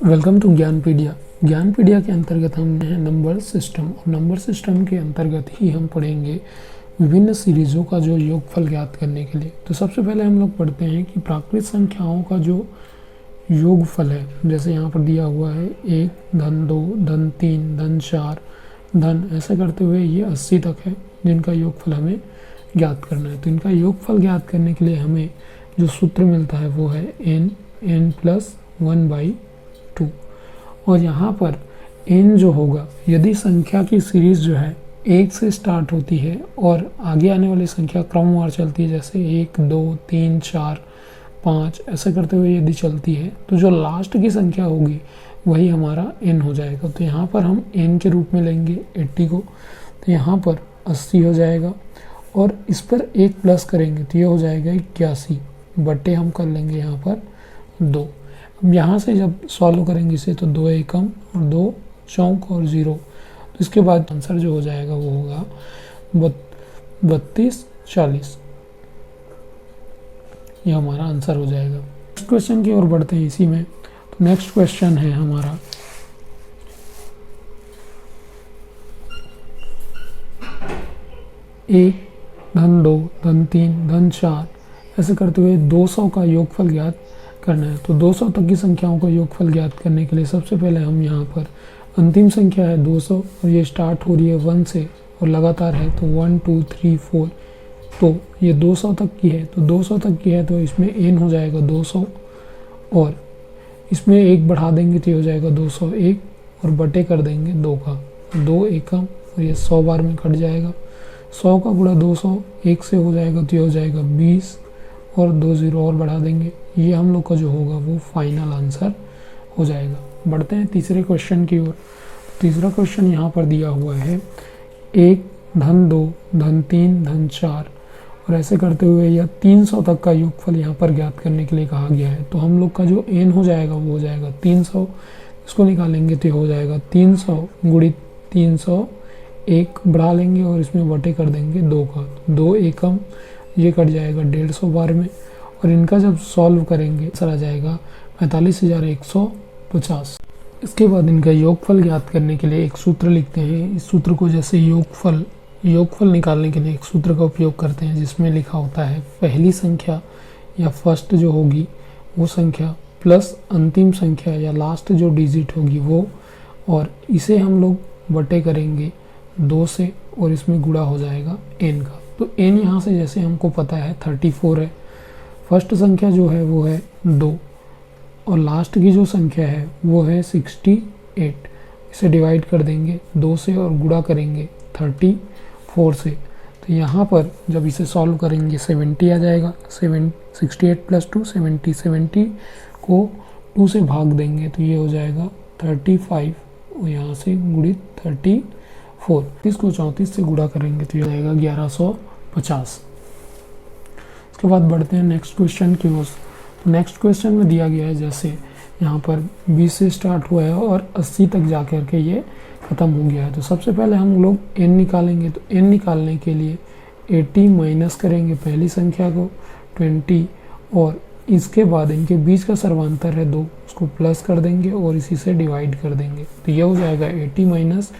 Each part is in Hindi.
Welcome to ज्ञानपीडिया। ज्ञानपीडिया के अंतर्गत हम हैं नंबर सिस्टम, और नंबर सिस्टम के अंतर्गत ही हम पढ़ेंगे विभिन्न सीरीज़ों का जो योगफल ज्ञात करने के लिए। तो सबसे पहले हम लोग पढ़ते हैं कि प्राकृत संख्याओं का जो योगफल है, जैसे यहाँ पर दिया हुआ है 1, धन 2, धन 3, धन 4, धन, ऐसा करते हुए ये 80 तक है जिनका योगफल हमें ज्ञात करना है। तो इनका योगफल ज्ञात करने के लिए हमें जो सूत्र मिलता है वो है n+1/2। और यहाँ पर n जो होगा, यदि संख्या की सीरीज जो है 1 से स्टार्ट होती है और आगे आने वाली संख्या क्रमवार चलती है, जैसे 1, 2, 3, 4, 5 ऐसा करते हुए यदि चलती है, तो जो लास्ट की संख्या होगी वही हमारा n हो जाएगा। तो यहाँ पर हम n के रूप में लेंगे 80 को, तो यहाँ पर 80 हो जाएगा और इस पर 1 प्लस करेंगे तो ये हो जाएगा 81 बटे हम कर लेंगे यहाँ पर 2। अब यहाँ से जब सॉल्व करेंगे इसे तो 2 एकम और 2 चौक और 0, तो इसके बाद आंसर जो हो जाएगा वो होगा 3240। ये हमारा आंसर हो जाएगा। नेक्स्ट क्वेश्चन की ओर बढ़ते हैं इसी में। तो नेक्स्ट क्वेश्चन है हमारा 1, धन 2, धन 3, धन 4 ऐसे करते हुए 200 का योगफल ज्ञात करना है। तो 200 तक की संख्याओं का योगफल ज्ञात करने के लिए सबसे पहले हम यहाँ पर अंतिम संख्या है 200 और ये स्टार्ट हो रही है 1 से और लगातार है, तो 1, 2, 3, 4, तो ये 200 तक की है। तो 200 तक की है तो इसमें n हो जाएगा 200 और इसमें 1 बढ़ा देंगे तो ये हो जाएगा 201 और बटे कर देंगे 2 का, 2 एकम और ये 100 बार में कट जाएगा। 100 का गुणा 200 1 से हो जाएगा तो ये हो जाएगा 20 और 2 0 और बढ़ा देंगे। ये हम लोग का जो होगा वो फाइनल आंसर हो जाएगा। बढ़ते हैं तीसरे क्वेश्चन की ओर। तीसरा क्वेश्चन यहाँ पर दिया हुआ है 1, धन 2, धन 3, धन 4 और ऐसे करते हुए यह 300 तक का योगफल यहाँ पर ज्ञात करने के लिए कहा गया है। तो हम लोग का जो n हो जाएगा वो हो जाएगा 300, इसको निकालेंगे तो हो जाएगा 300 गुणित 300, 1 बढ़ा लेंगे और इसमें बटे कर देंगे 2 का, 2 एकम, ये कट जाएगा 150 बार में और इनका जब सॉल्व करेंगे आंसर आ जाएगा 45,150। इसके बाद इनका योगफल ज्ञात करने के लिए एक सूत्र लिखते हैं। इस सूत्र को जैसे योगफल निकालने के लिए एक सूत्र का उपयोग करते हैं जिसमें लिखा होता है पहली संख्या या फर्स्ट जो होगी वो संख्या प्लस अंतिम संख्या या लास्ट जो डिजिट होगी वो, और इसे हम लोग बटे करेंगे 2 से और इसमें गुणा हो जाएगा n का। तो n यहाँ से जैसे हमको पता है 34 है, फर्स्ट संख्या जो है वो है 2 और लास्ट की जो संख्या है वो है 68। इसे डिवाइड कर देंगे 2 से और गुणा करेंगे 34 से। तो यहाँ पर जब इसे सॉल्व करेंगे 70 आ जाएगा। 68 + 2 70, 70 को 2 से भाग देंगे तो ये हो जाएगा 35 और यहाँ से गुणित 34, इसको 34 से गुणा करेंगे तो ये हो जाएगा 1150। इसके बाद बढ़ते हैं नेक्स्ट क्वेश्चन की ओर। नेक्स्ट क्वेश्चन में दिया गया है जैसे यहाँ पर 20 से स्टार्ट हुआ है और 80 तक जा कर के ये ख़त्म हो गया है। तो सबसे पहले हम लोग n निकालेंगे। तो n निकालने के लिए 80 माइनस करेंगे पहली संख्या को 20 और इसके बाद इनके बीच का सर्वांतर है 2, उसको प्लस कर देंगे और इसी से डिवाइड कर देंगे। तो ये हो जाएगा 80 माइनस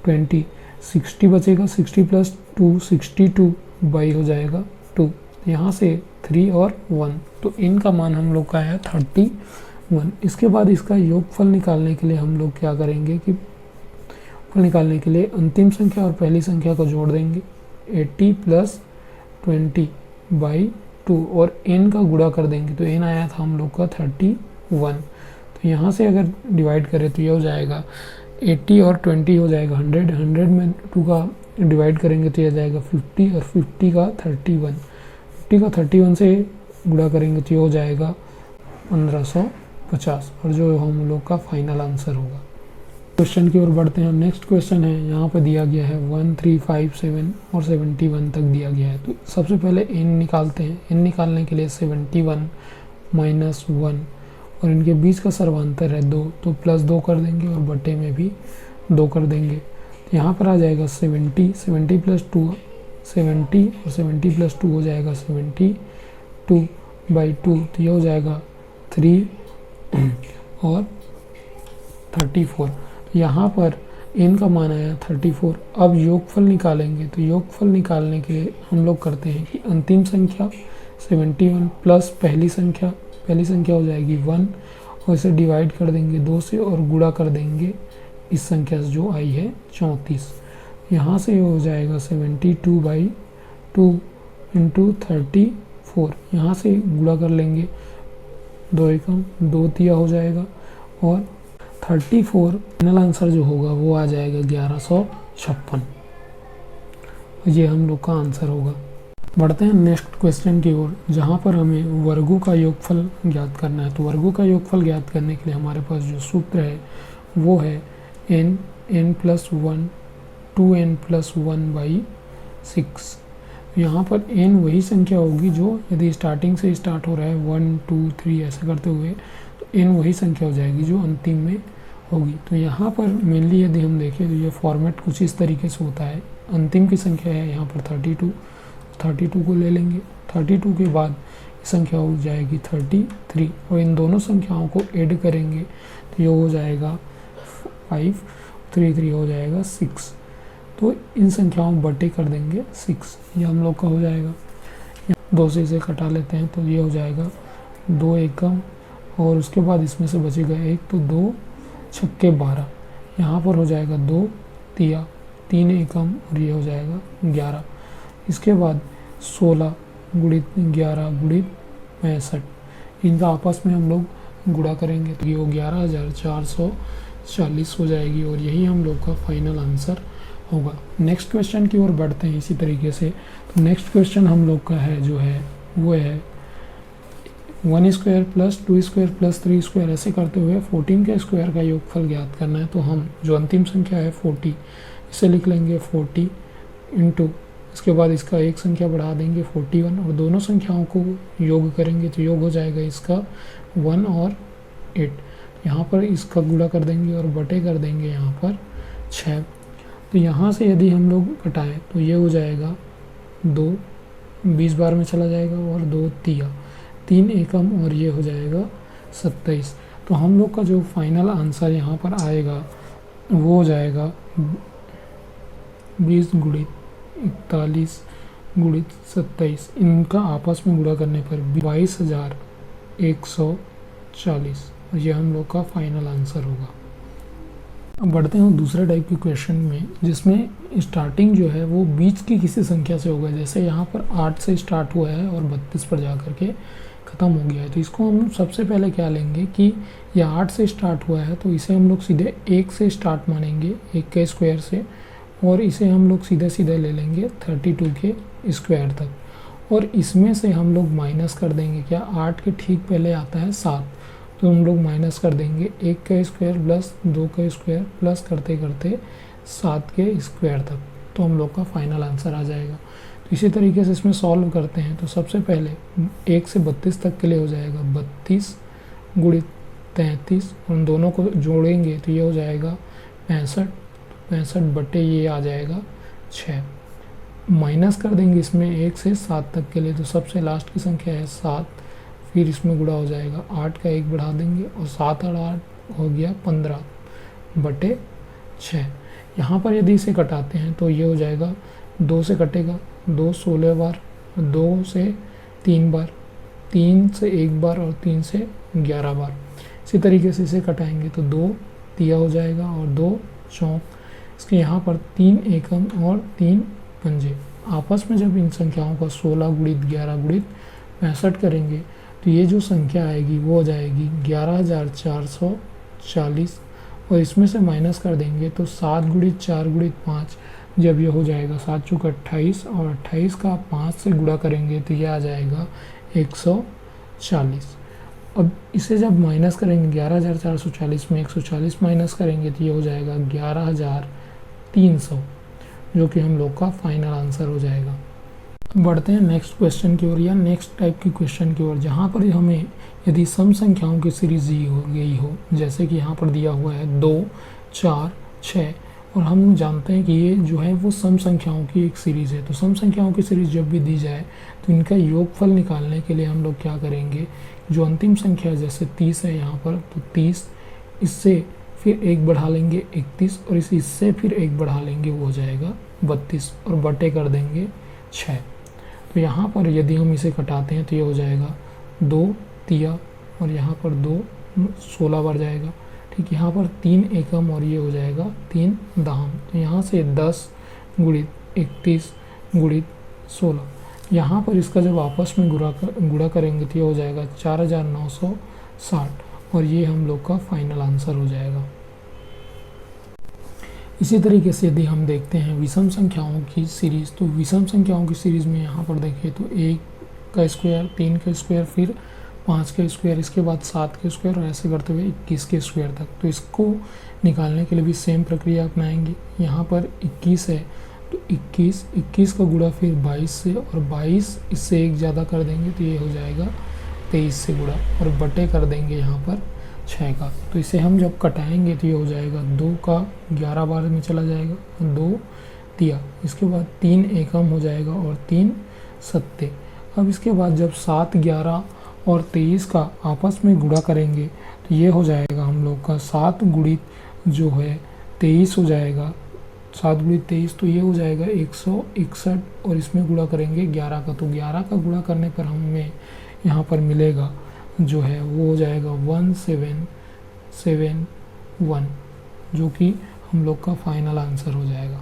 20, 60 बचेगा, 60 + 2 62 बाई हो जाएगा 2, यहाँ से 3 और 1, तो इनका मान हम लोग का है 31। इसके बाद इसका योगफल निकालने के लिए हम लोग क्या करेंगे कि निकालने के लिए अंतिम संख्या और पहली संख्या को जोड़ देंगे 80 + 20/2 और n का गुणा कर देंगे। तो n आया था हम लोग का 31। तो यहाँ से अगर डिवाइड करें तो ये हो जाएगा 80 और 20 हो जाएगा 100, 100 में 2 का डिवाइड करेंगे तो ये जाएगा 50 और 50 का 31, 50 का 31 से गुणा करेंगे तो ये हो जाएगा 1550 और जो हम लोग का फाइनल आंसर होगा। क्वेश्चन की ओर बढ़ते हैं। नेक्स्ट क्वेश्चन है यहाँ पर दिया गया है 1, 3, 5, 7 और 71 तक दिया गया है। तो सबसे पहले n निकालते हैं। n निकालने के लिए 71 माइनस 1 और इनके बीच का सर्वांतर है 2, तो +2 कर देंगे और बटे में भी 2 कर देंगे। तो यहाँ पर आ जाएगा 70, 70 + 2 70 और 70 + 2 हो जाएगा 72/2, तो ये हो जाएगा 3 और 34। यहाँ पर n का मान आया 34। अब योगफल निकालेंगे, तो योगफल निकालने के लिए हम लोग करते हैं कि अंतिम संख्या 71 प्लस पहली संख्या हो जाएगी 1, और इसे डिवाइड कर देंगे 2 से और गुणा कर देंगे इस संख्या से जो आई है 34। यहाँ से हो जाएगा 72/2 इंटू 34। यहाँ से गुणा कर लेंगे, 2 एकम 2 तिया हो जाएगा, और 34 फाइनल आंसर जो होगा वो आ जाएगा 1156। ये हम लोग का आंसर होगा। बढ़ते हैं नेक्स्ट क्वेश्चन की ओर, जहाँ पर हमें वर्गों का योगफल ज्ञात करना है। तो वर्गों का योगफल ज्ञात करने के लिए हमारे पास जो सूत्र है वो है n+1 2n+1/6। यहाँ पर n वही संख्या होगी जो यदि स्टार्टिंग से स्टार्ट हो रहा है 1 2 3 ऐसे करते हुए, तो n वही संख्या हो जाएगी जो अंतिम में होगी। तो यहाँ पर मेनली यदि हम देखें तो ये फॉर्मेट कुछ इस तरीके से होता है। अंतिम की संख्या है यहाँ पर 32 को ले लेंगे, 32 के बाद संख्या हो जाएगी 33, और इन दोनों संख्याओं को ऐड करेंगे तो ये हो जाएगा 5, 3 हो जाएगा 6। तो इन संख्याओं बटे कर देंगे 6, ये हम लोग का हो जाएगा। 2 से इसे कटा लेते हैं तो ये हो जाएगा 2 एकम, और उसके बाद इसमें से बचेगा 1, तो 2 छक्के 12। यहाँ पर हो जाएगा 2 तिया 3 एकम, और ये हो जाएगा 11। इसके बाद 16 गुणित 11 गुणित 65, इनका आपस में हम लोग गुणा करेंगे तो ये वो 11,440 हो जाएगी, और यही हम लोग का फाइनल आंसर होगा। नेक्स्ट क्वेश्चन की ओर बढ़ते हैं इसी तरीके से। तो नेक्स्ट क्वेश्चन हम लोग का है जो है वो है 1² + 2² + 3² ऐसे करते हुए 14 के स्क्वायर का योगफल ज्ञात करना है। तो हम जो अंतिम संख्या है 40, इसे लिख लेंगे 40 इंटू, इसके बाद इसका एक संख्या बढ़ा देंगे 41, और दोनों संख्याओं को योग करेंगे तो योग हो जाएगा इसका 1 और 8। यहाँ पर इसका गुणा कर देंगे और बटे कर देंगे यहाँ पर 6। तो यहाँ से यदि हम लोग घटाएं तो ये हो जाएगा 2 20 बार में चला जाएगा, और 2 तिया 3 एकम, और ये हो जाएगा 27। तो हम लोग का जो फाइनल आंसर यहाँ पर आएगा वो हो जाएगा 20 गुणित 41 गुणित 27, इनका आपस में गुणा करने पर 22,140, और ये हम लोग का फाइनल आंसर होगा। अब बढ़ते हैं दूसरे टाइप के क्वेश्चन में, जिसमें स्टार्टिंग जो है वो बीच की किसी संख्या से होगा। जैसे यहाँ पर 8 से स्टार्ट हुआ है और 32 पर जा कर के ख़त्म हो गया है। तो इसको हम सबसे पहले क्या लेंगे कि यह 8 से स्टार्ट हुआ है, तो इसे हम लोग सीधे 1 से स्टार्ट मानेंगे, 1 के स्क्वायर से, और इसे हम लोग सीधे ले लेंगे 32 के स्क्वायर तक, और इसमें से हम लोग माइनस कर देंगे। क्या 8 के ठीक पहले आता है 7, तो हम लोग माइनस कर देंगे 1 का स्क्वायर प्लस 2 का स्क्वायर प्लस करते करते 7 के स्क्वायर तक, तो हम लोग का फाइनल आंसर आ जाएगा। तो इसी तरीके से इसमें सॉल्व करते हैं। तो सबसे पहले 1 से 32 तक के लिए हो जाएगा 32 गुणित 33, और उन दोनों को जोड़ेंगे तो ये हो जाएगा 65 बटे ये आ जाएगा 6। माइनस कर देंगे इसमें 1 से 7 तक के लिए, तो सबसे लास्ट की संख्या है 7, फिर इसमें गुणा हो जाएगा 8 का 1 बढ़ा देंगे, और 7 और 8 हो गया 15 बटे 6। यहाँ पर यदि इसे कटाते हैं तो ये हो जाएगा 2 से कटेगा, 2 16 बार, 2 से 3 बार, 3 से 1 बार, और 3 से 11 बार। इसी तरीके से इसे कटाएंगे तो 2 तिया हो जाएगा, और 2 चौक, इसके यहाँ पर 3 एकम और 3 पंजे। आपस में जब इन संख्याओं का 16 गुणित 11 गुणित 65 करेंगे तो ये जो संख्या आएगी वो हो जाएगी 11,440, और इसमें से माइनस कर देंगे तो 7 गुणित 4 गुणित 5, जब ये हो जाएगा 7 चौक 28, और 28 का 5 से गुणा करेंगे तो ये आ जाएगा 140। अब इसे जब माइनस करेंगे 11,440 में 140 माइनस करेंगे तो ये हो जाएगा 11,300, जो कि हम लोग का फाइनल आंसर हो जाएगा। बढ़ते हैं नेक्स्ट क्वेश्चन की ओर, या नेक्स्ट टाइप की क्वेश्चन की ओर, जहाँ पर हमें यदि सम संख्याओं की सीरीज दी हो गई हो, जैसे कि यहाँ पर दिया हुआ है 2 4 6, और हम जानते हैं कि ये जो है वो सम संख्याओं की एक सीरीज़ है। तो सम संख्याओं की सीरीज़ जब भी दी जाए तो इनका योगफल निकालने के लिए हम लोग क्या करेंगे, जो अंतिम संख्या जैसे 30 है यहाँ पर, तो 30 इससे फिर एक बढ़ा लेंगे 31 और इससे फिर एक बढ़ा लेंगे, वो हो जाएगा 32 और बटे कर देंगे 6। तो यहाँ पर यदि हम इसे कटाते हैं तो ये हो जाएगा 2 तिया और यहाँ पर 2 16 बार जाएगा। ठीक, यहाँ पर 3 एकम और ये हो जाएगा 3 दहम। तो यहाँ से 10 गुणित 31 गुणित 16, यहाँ पर इसका जब आपस में गुणा करेंगे तो ये हो जाएगा 4960 और ये हम लोग का फाइनल आंसर हो जाएगा। इसी तरीके से यदि हम देखते हैं विषम संख्याओं की सीरीज़, तो विषम संख्याओं की सीरीज़ में यहाँ पर देखिए तो 1 का स्क्वायर, 3 का स्क्वायर, फिर 5 का स्क्वायर, इसके बाद 7 का स्क्वायर और ऐसे करते हुए 21 के स्क्वायर तक। तो इसको निकालने के लिए भी सेम प्रक्रिया अपनाएंगे। यहाँ पर 21 है तो 21 का गुणा फिर 22 से और 22 इससे एक ज़्यादा कर देंगे तो ये हो जाएगा 23 से गुणा और बटे कर देंगे यहाँ पर 6 का। तो इसे हम जब कटाएंगे तो ये हो जाएगा 2 का 11 बार में चला जाएगा, 2 तिया, इसके बाद 3 एकम हो जाएगा और 3 सत्ते। अब इसके बाद जब 7, 11 और 23 का आपस में गुणा करेंगे तो ये हो जाएगा हम लोग का 7 गुणित जो है 23 हो जाएगा, 7 गुणित 23 तो ये हो जाएगा 161 और इसमें गुणा करेंगे 11 का। तो 11 का गुणा करने पर हमें यहाँ पर मिलेगा जो है वो हो जाएगा 1771, जो कि हम लोग का फाइनल आंसर हो जाएगा।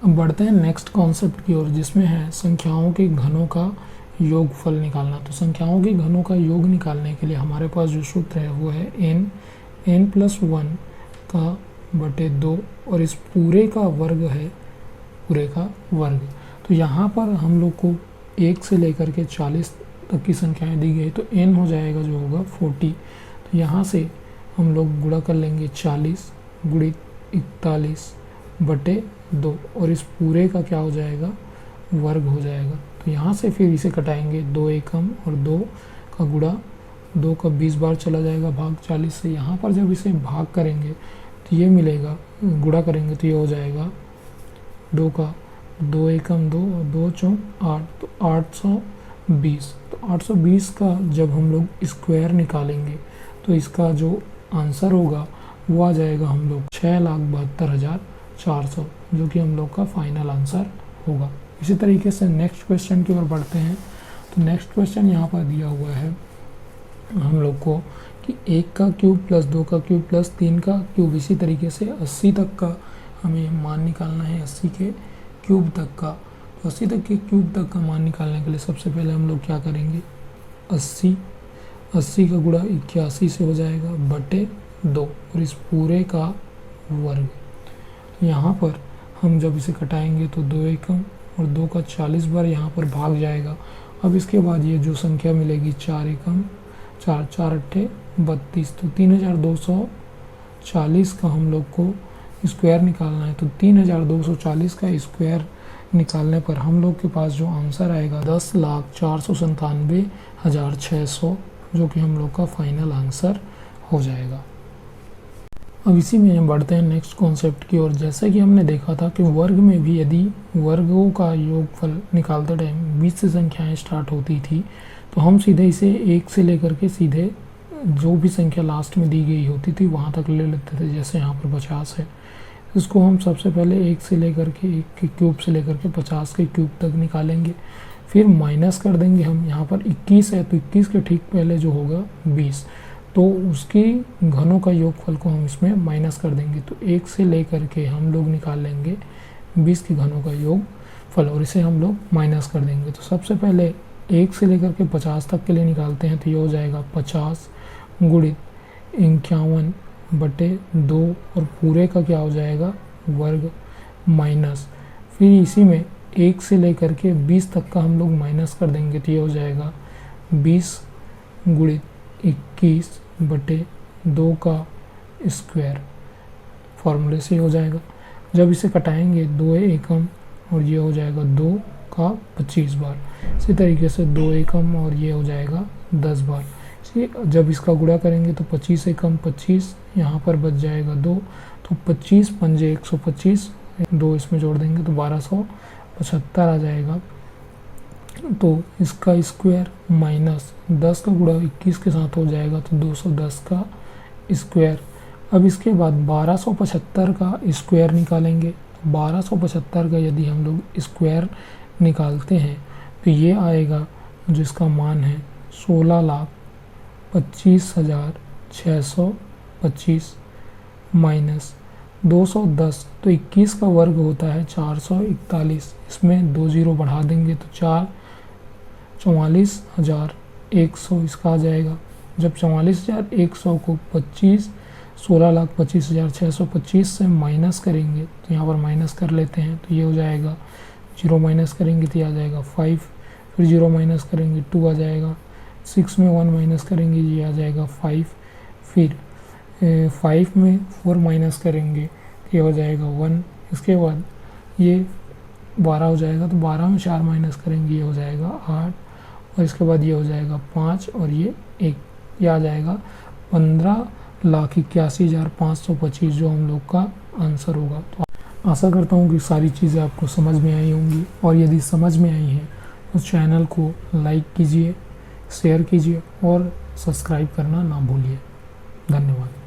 अब बढ़ते हैं नेक्स्ट कॉन्सेप्ट की ओर, जिसमें है संख्याओं के घनों का योगफल निकालना। तो संख्याओं के घनों का योग निकालने के लिए हमारे पास जो सूत्र है वो है n+1 का बटे 2 और इस पूरे का वर्ग है, पूरे का वर्ग। तो यहाँ पर हम लोग को 1 से लेकर के 40 तक की संख्याएं दी गई, तो n हो जाएगा जो होगा 40। तो यहाँ से हम लोग गुणा कर लेंगे 40 गुणित 41 बटे 2 और इस पूरे का क्या हो जाएगा, वर्ग हो जाएगा। तो यहाँ से फिर इसे कटाएंगे, 2 एकम और 2 का गुणा 2 का 20 बार चला जाएगा भाग 40 से। यहाँ पर जब इसे भाग करेंगे तो ये मिलेगा, गुणा करेंगे तो ये हो जाएगा 2 का 2 एकम 2 और 2 चौक 8, तो 820। तो 820 का जब हम लोग स्क्वायर निकालेंगे तो इसका जो आंसर होगा वो आ जाएगा हम लोग 6,72,400, जो कि हम लोग का फाइनल आंसर होगा। इसी तरीके से नेक्स्ट क्वेश्चन की ओर बढ़ते हैं। तो नेक्स्ट क्वेश्चन यहाँ पर दिया हुआ है हम लोग को कि 1 का क्यूब प्लस 2 का क्यूब प्लस 3 का क्यूब, इसी तरीके से 80 तक का हमें मान निकालना है, 80 के क्यूब तक का। तो 80 तक के क्यूब तक का मान निकालने के लिए सबसे पहले हम लोग क्या करेंगे, 80 का गुणा 81 से हो जाएगा बटे 2 और इस पूरे का वर्ग। तो यहाँ पर हम जब इसे कटाएंगे तो 2 एकम और 2 का 40 बार यहाँ पर भाग जाएगा। अब इसके बाद ये जो संख्या मिलेगी 4 एकम 4 4 अट्ठे 32, तो 3240 का हम लोग को स्क्वायर निकालना है। तो 3240 का स्क्वायर निकालने पर हम लोग के पास जो आंसर आएगा 10,497,600, जो कि हम लोग का फाइनल आंसर हो जाएगा। अब इसी में हम बढ़ते हैं नेक्स्ट कॉन्सेप्ट की ओर। जैसा कि हमने देखा था कि वर्ग में भी यदि वर्गों का योगफल निकालते टाइम 20 से संख्याएं स्टार्ट होती थी तो हम सीधे इसे 1 से लेकर के सीधे जो भी संख्या लास्ट में दी गई होती थी वहाँ तक ले लेते थे। जैसे यहाँ पर 50 है, इसको हम सबसे पहले 1 से लेकर के 1 के क्यूब से लेकर के 50 के क्यूब तक निकालेंगे, फिर माइनस कर देंगे हम। यहाँ पर 21 है तो 21 के ठीक पहले जो होगा 20, तो उसकी घनों का योगफल को हम इसमें माइनस कर देंगे। तो 1 से लेकर के हम लोग निकाल लेंगे 20 की घनों का योगफल और इसे हम लोग माइनस कर देंगे। तो सबसे पहले 1 से लेकर के 50 तक के लिए निकालते हैं तो ये हो जाएगा 50 गुणित 51 बटे 2 और पूरे का क्या हो जाएगा, वर्ग, माइनस फिर इसी में 1 से लेकर के 20 तक का हम लोग माइनस कर देंगे तो ये हो जाएगा 20 गुणित 21 बटे 2 का स्क्वायर, फॉर्मूले से हो जाएगा। जब इसे कटाएंगे 2 एकम और ये हो जाएगा 2 का 25 बार, इसी तरीके से 2 एकम और ये हो जाएगा 10 बार। जब इसका गुणा करेंगे तो 25 एकम 25, यहाँ पर बच जाएगा 2, तो 25 पंजे 125, 2 इसमें जोड़ देंगे तो 1275 आ जाएगा। तो इसका स्क्वायर माइनस 10 का गुणा 21 के साथ हो जाएगा तो 210 का स्क्वायर अब इसके बाद 1275 का स्क्वायर निकालेंगे। 1275 का यदि हम लोग स्क्वायर निकालते हैं तो ये आएगा, जिसका मान है 16,25,625 माइनस 210, तो 21 का वर्ग होता है 441। इसमें 2 जीरो बढ़ा देंगे तो 44,100 इसका आ जाएगा। जब 44,100 को 16,25,625 से माइनस करेंगे तो यहाँ पर माइनस कर लेते हैं, तो ये हो जाएगा, जीरो माइनस करेंगे तो ये आ जाएगा 5, फिर जीरो माइनस करेंगे 2 आ जाएगा, 6 में 1 माइनस करेंगे ये आ जाएगा 5, फिर 5 में 4 माइनस करेंगे तो ये हो जाएगा 1। इसके बाद ये 12 हो जाएगा, तो 12 में 4 माइनस करेंगे ये हो जाएगा 8, और इसके बाद ये हो जाएगा 5 और ये 1, ये आ जाएगा 15,81,525 जो हम लोग का आंसर होगा। तो आशा करता हूँ कि सारी चीज़ें आपको समझ में आई होंगी, और यदि समझ में आई हैं तो चैनल को लाइक कीजिए, शेयर कीजिए और सब्सक्राइब करना ना भूलिए। धन्यवाद।